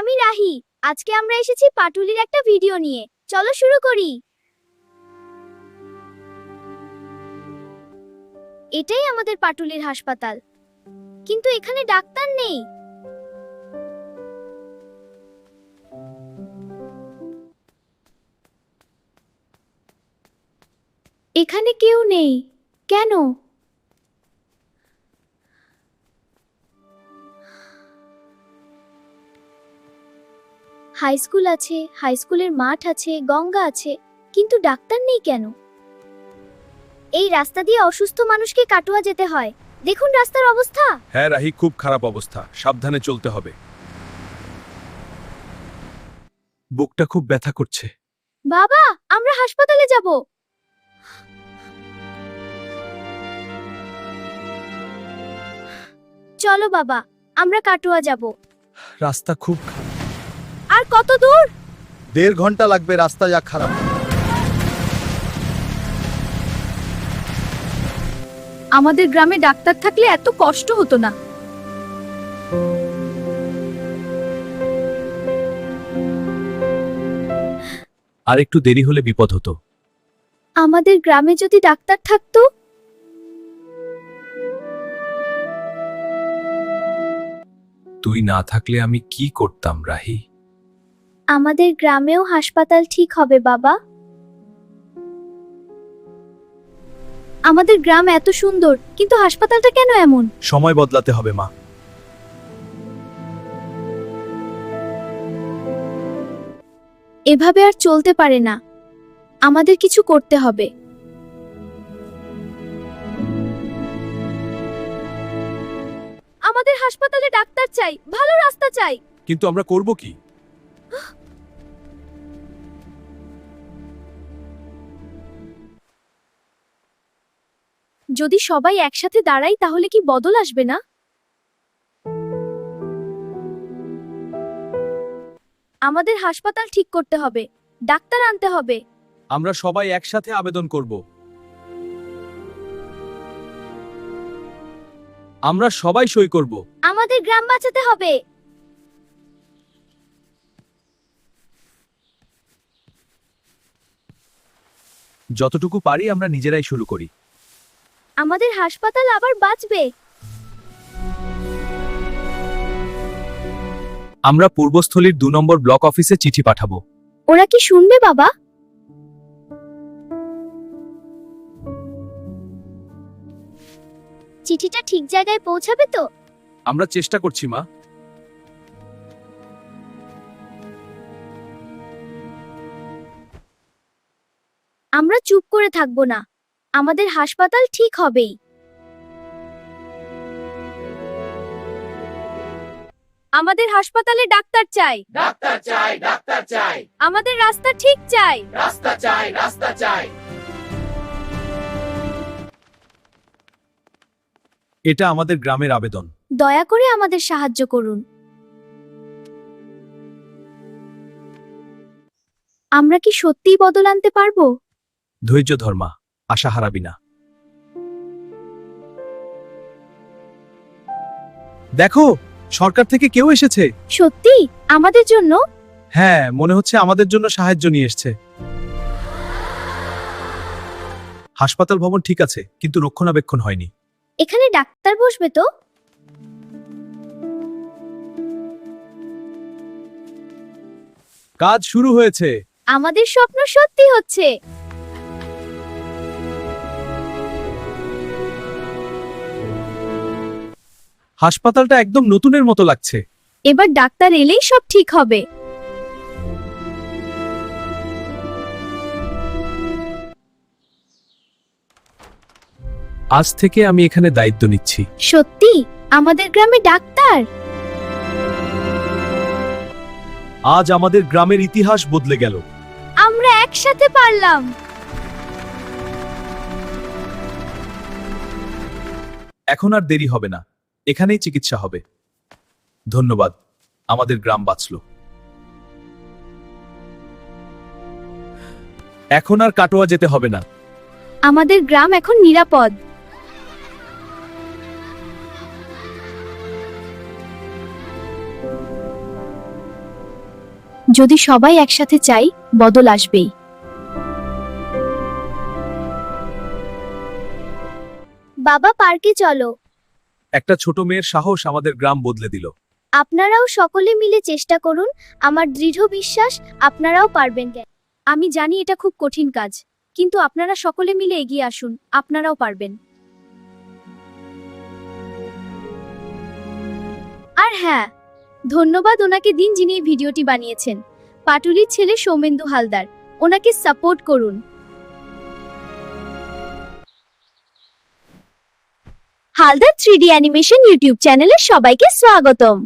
আমি রাহি। আজকে আমরা এসেছি পাটুলির একটা ভিডিও নিয়ে। চলো শুরু করি। এটাই আমাদের পাটুলির হাসপাতাল, কিন্তু এখানে ডাক্তার নেই। এখানে কেউ নেই কেন? হাই স্কুল আছে, হাই স্কুলের মাঠ আছে, গঙ্গা আছে, কিন্তু ডাক্তার নেই কেন? এই রাস্তা দিয়ে অসুস্থ মানুষকে কাটোয়া যেতে হয়। দেখুন রাস্তার অবস্থা। হ্যাঁ রাহি, খুব খারাপ অবস্থা, সাবধানে চলতে হবে। বুকটা খুব ব্যথা করছে। বাবা, আমরা হাসপাতালে যাব। চলো বাবা, আমরা কাটোয়া যাব। রাস্তা খুব খারাপ। আর কত দূর? 1.5 ঘন্টা লাগবে, রাস্তা যা খারাপ। আমাদের গ্রামে ডাক্তার থাকলে এত কষ্ট হতো না। আর একটু দেরি হলে বিপদ হতো। আমাদের গ্রামে যদি ডাক্তার থাকতো। তুই না থাকলে আমি কি করতাম রাহি? আমাদের গ্রামেও হাসপাতাল ঠিক হবে বাবা। আমাদের গ্রাম এত সুন্দর, কিন্তু হাসপাতালটা কেন এমন? সময় বদলাতে হবে মা। এভাবে আর চলতে পারে না। আমাদের কিছু করতে হবে। আমাদের হাসপাতালে ডাক্তার চাই, ভালো রাস্তা চাই। কিন্তু আমরা করব কি? যদি সবাই একসাথে দাঁড়াই তাহলে কি বদল আসবে না? আমাদের হাসপাতাল ঠিক করতে হবে, ডাক্তার আনতে হবে। আমরা সবাই একসাথে আবেদন করব। আমরা সবাই সই করব। আমাদের গ্রাম বাঁচাতে হবে। যতটুকু পারি আমরা নিজেরাই শুরু করি। আমাদের হাসপাতাল আবার বাঁচবে। আমরা পূর্বস্থলীর 2 নম্বর ব্লক অফিসে চিঠি পাঠাবো। ওরা কি শুনবে বাবা? চিঠিটা ঠিক জায়গায় পৌঁছাবে তো? আমরা চেষ্টা করছি মা। আমরা চুপ করে থাকবো না। আমাদের হাসপাতাল ঠিক হবেই। আমাদের হাসপাতালে ডাক্তার চাই, ডাক্তার চাই, ডাক্তার চাই, আমাদের রাস্তা ঠিক চাই। রাস্তা চাই, রাস্তা চাই। এটা আমাদের গ্রামের আবেদন। দয়া করে আমাদের সাহায্য করুন। আমরা কি সত্যিই বদল আনতে পারবো? ধৈর্য ধর মা, আশা হারাবি না। দেখো, সরকার থেকে কেউ এসেছে। সত্যি আমাদের জন্য? হ্যাঁ, মনে হচ্ছে আমাদের জন্য সাহায্য নিয়ে এসেছে। হাসপাতাল ভবন ঠিক আছে, কিন্তু রক্ষণাবেক্ষণ হয়নি। এখানে ডাক্তার বসবে তো? কাজ শুরু হয়েছে। আমাদের স্বপ্ন সত্যি হচ্ছে। হাসপাতালটা একদম নতুনের মতো লাগছে। এবার ডাক্তার এলেই সব ঠিক হবে। আজ থেকে আমি এখানে দায়িত্ব নিচ্ছি। সত্যি আমাদের গ্রামে ডাক্তার। আজ আমাদের গ্রামের ইতিহাস বদলে গেল। আমরা একসাথে পারলাম। এখন আর দেরি হবে না, এখানেই চিকিৎসা হবে। ধন্যবাদ, আমাদের গ্রাম বাঁচল। এখন আর কাটোয়া যেতে হবে না। আমাদের গ্রাম এখন নিরাপদ। যদি সবাই একসাথে চাই বদল আসবেই। বাবা পার্কে চলো। একটা ছোট মেয়ের সাহস আমাদের গ্রাম বদলে দিল। আপনারাও সকলে মিলে চেষ্টা করুন, আমার দৃঢ় বিশ্বাস আপনারাও পারবেন। আমি জানি এটা খুব কঠিন কাজ, কিন্তু আপনারা সকলে মিলে এগিয়ে আসুন, আপনারাও পারবেন। আর হ্যাঁ, ধন্যবাদ ওনাকে দিন যিনি এই ভিডিওটি বানিয়েছেন, পাটুলির ছেলে সৌমেন্দু হালদার। ওনাকে সাপোর্ট করুন। হালদার 3D অ্যানিমেশন ইউটিউব চ্যানেলে সবাইকে স্বাগতম।